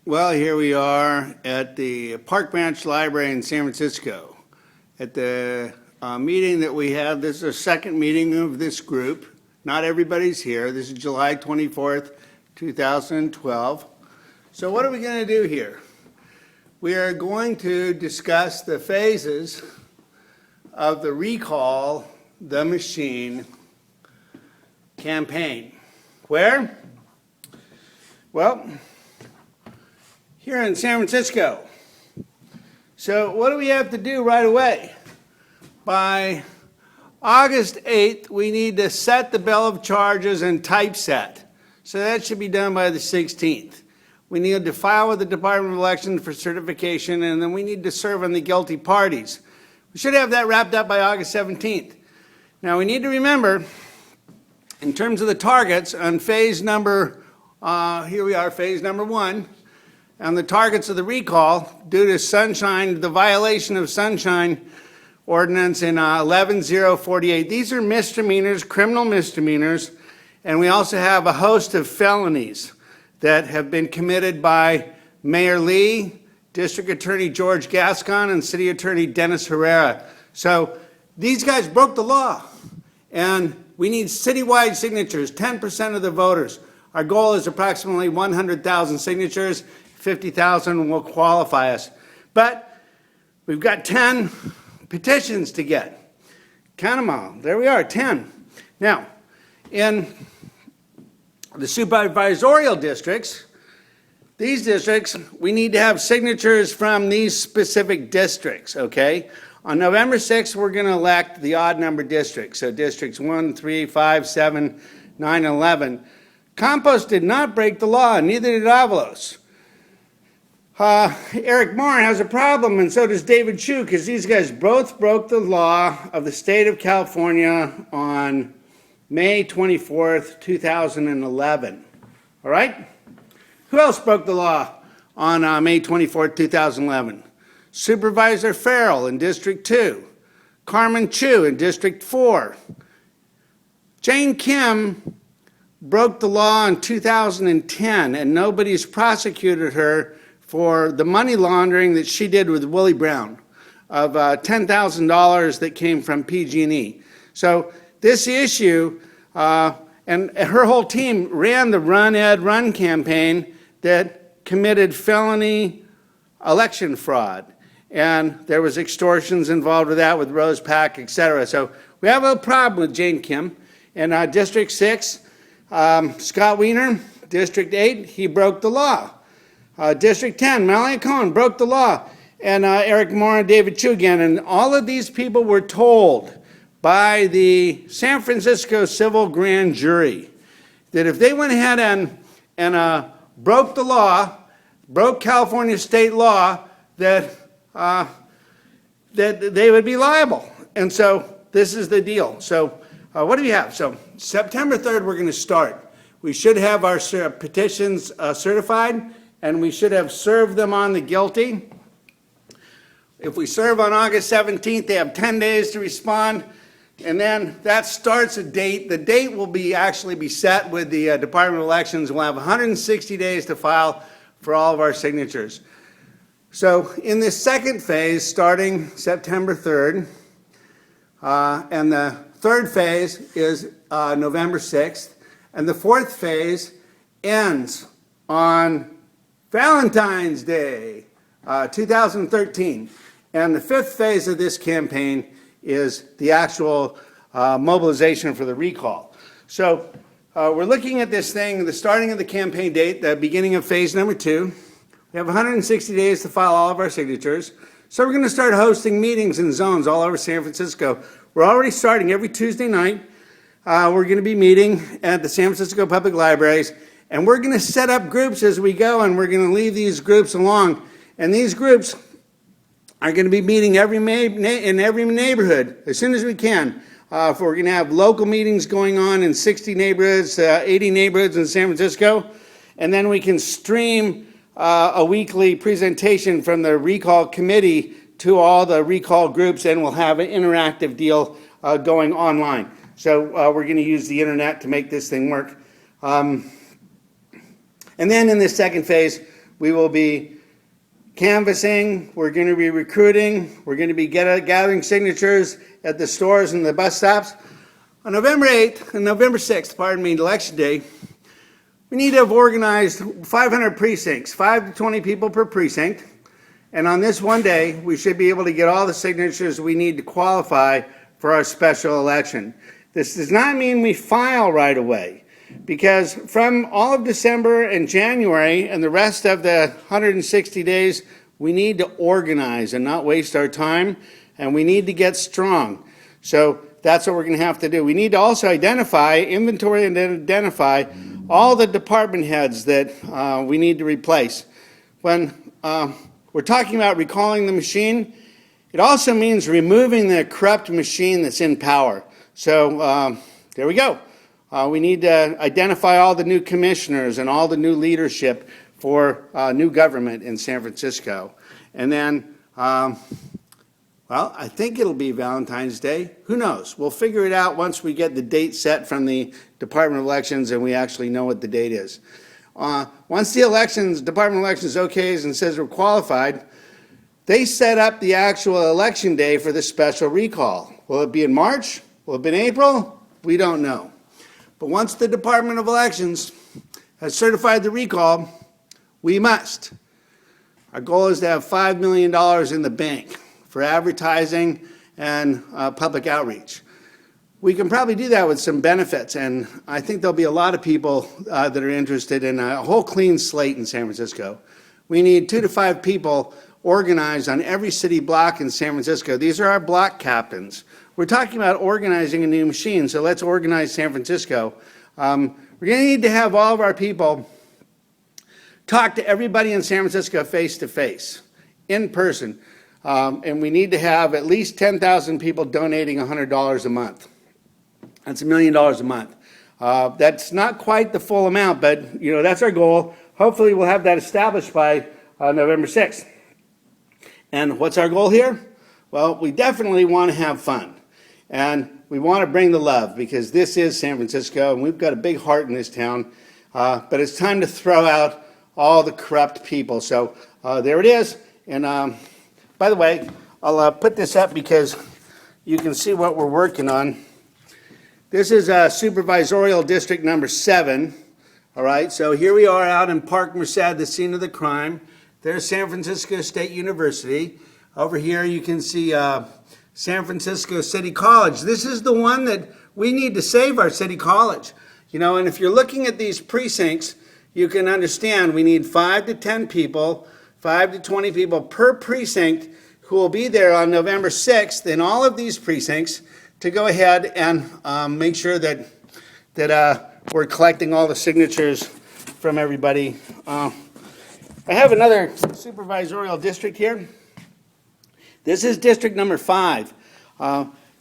Well, here we are at the Park Branch Library in San Francisco. At the meeting that we had, this is our second meeting of this group. Not everybody's here. This is July 24th, 2012. So what are we going to do here? We are going to discuss the phases of the Recall the Machine campaign. Where? Well, here in San Francisco. So what do we have to do right away? By August 8th, we need to set the bill of charges and typeset. So that should be done by the 16th. We need to file with the Department of Elections for certification, and then we need to serve on the guilty parties. We should have that wrapped up by August 17th. Now we need to remember, in terms of the targets on phase number, here we are, phase number 1, and the targets of the recall, due to sunshine, the violation of sunshine ordinance in 11048. These are misdemeanors, criminal misdemeanors, and we also have a host of felonies that have been committed by Mayor Lee, District Attorney George Gascon, and City Attorney Dennis Herrera. So these guys broke the law, and we need citywide signatures, 10% of the voters. Our goal is approximately 100,000 signatures. 50,000 will qualify us. But we've got 10 petitions to get. Count them all. There we are, 10. Now, in the supervisorial districts, these districts, we need to have signatures from these specific districts, okay? On November 6th, we're going to elect the odd number districts, so districts 1, 3, 5, 7, 9, 11. Campos did not break the law, neither did Avalos. Eric Morin has a problem, and so does David Chu, because these guys both broke the law of the state of California on May 24th, 2011. All right? Who else broke the law on May 24th, 2011? Supervisor Farrell in District 2. Carmen Chu in District 4. Jane Kim broke the law in 2010, and nobody's prosecuted her for the money laundering that she did with Willie Brown of $10,000 that came from PG&E. So this issue, and her whole team ran the Run Ed Run campaign that committed felony election fraud. And there was extortions involved with that, with Rose Pack, et cetera. So we have a problem with Jane Kim. In District 6, Scott Wiener, District 8, he broke the law. District 10, Malia Cohen broke the law, and Eric Moore and David Chu again. And all of these people were told by the San Francisco Civil Grand Jury that if they went ahead and broke the law, broke California state law, that they would be liable. And so this is the deal. So what do we have? So September 3rd, we're going to start. We should have our petitions certified, and we should have served them on the guilty. If we serve on August 17th, they have 10 days to respond, and then that starts a date. The date will actually be set with the Department of Elections. We'll have 160 days to file for all of our signatures. So in this second phase, starting September 3rd, and the third phase is November 6th, and the fourth phase ends on Valentine's Day, 2013. And the fifth phase of this campaign is the actual mobilization for the recall. So we're looking at this thing, the starting of the campaign date, the beginning of phase number 2. We have 160 days to file all of our signatures. So we're going to start hosting meetings in zones all over San Francisco. We're already starting every Tuesday night. We're going to be meeting at the San Francisco Public Libraries. And we're going to set up groups as we go, and we're going to leave these groups along. And these groups are going to be meeting in every neighborhood as soon as we can. We're going to have local meetings going on in 60 neighborhoods, 80 neighborhoods in San Francisco. And then we can stream a weekly presentation from the recall committee to all the recall groups, and we'll have an interactive deal going online. So we're going to use the internet to make this thing work. And then in this second phase, We will be canvassing, we're going to be recruiting, we're going to be gathering signatures at the stores and the bus stops. On November 8th and November 6th, Election Day, we need to have organized 500 precincts, 5 to 20 people per precinct. And on this one day, we should be able to get all the signatures we need to qualify for our special election. This does not mean we file right away, because from all of December and January and the rest of the 160 days, we need to organize and not waste our time, and we need to get strong. So that's what we're going to have to do. We need to also inventory and identify all the department heads that we need to replace. When we're talking about recalling the machine, it also means removing the corrupt machine that's in power. So there we go. We need to identify all the new commissioners and all the new leadership for new government in San Francisco. And then, well, I think it'll be Valentine's Day. Who knows? We'll figure it out once we get the date set from the Department of Elections and we actually know what the date is. Once the Department of Elections okays and says we're qualified, they set up the actual election day for the special recall. Will it be in March? Will it be in April? We don't know. But once the Department of Elections has certified the recall, we must. Our goal is to have $5 million in the bank for advertising and public outreach. We can probably do that with some benefits, and I think there'll be a lot of people that are interested in a whole clean slate in San Francisco. We need 2 to 5 people organized on every city block in San Francisco. These are our block captains. We're talking about organizing a new machine, so let's organize San Francisco. We're going to need to have all of our people talk to everybody in San Francisco face to face, in person, and we need to have at least 10,000 people donating $100 a month. That's $1 million a month. That's not quite the full amount, but that's our goal. Hopefully we'll have that established by November 6th. And what's our goal here? Well, we definitely want to have fun. And we want to bring the love, because this is San Francisco, and we've got a big heart in this town. But it's time to throw out all the corrupt people. So there it is. And by the way, I'll put this up because you can see what we're working on. This is Supervisorial District number 7. All right, so here we are out in Park Merced, the scene of the crime. There's San Francisco State University. Over here you can see San Francisco City College. This is the one that we need to save our city college. And if you're looking at these precincts, you can understand we need 5 to 10 people, 5 to 20 people per precinct who will be there on November 6th in all of these precincts to go ahead and make sure that we're collecting all the signatures from everybody. I have another supervisorial district here. This is district number 5.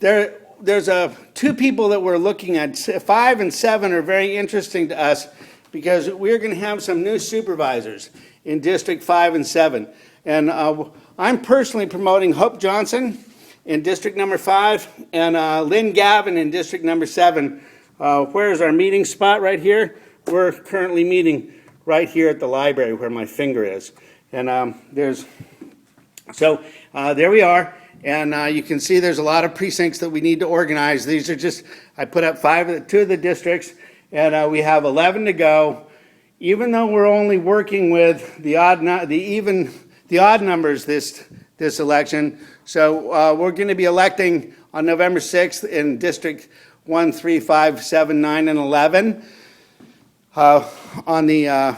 There's 2 people that we're looking at. 5 and 7 are very interesting to us because we're going to have some new supervisors in district 5 and 7. And I'm personally promoting Hope Johnson in district number 5 and Lynn Gavin in district number 7. Where's our meeting spot? Right here. We're currently meeting right here at the library where my finger is. And there we are. And you can see there's a lot of precincts that we need to organize. These are just, I put up 2 of the districts, and we have 11 to go. Even though we're only working with the odd numbers this election, so we're going to be electing on November 6th in District 1, 3, 5, 7, 9, and 11. On the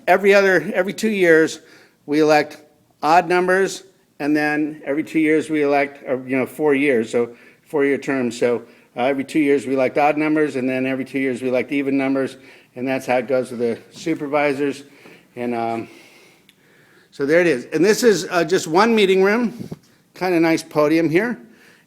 every 2 years we elect odd numbers, and then every 2 years we elect 4 years, so 4-year terms. So every 2 years we elect odd numbers, and then every 2 years we elect even numbers, and that's how it goes with the supervisors. And so there it is. And this is just one meeting room, kind of nice podium here,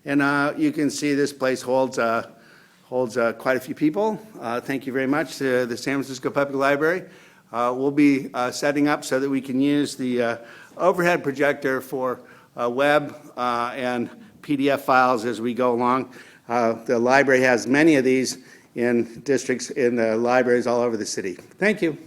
and you can see this place holds quite a few people. Thank you very much to the San Francisco Public Library. We'll be setting up so that we can use the overhead projector for web and PDF files as we go along. The library has many of these in districts, in the libraries all over the city. Thank you.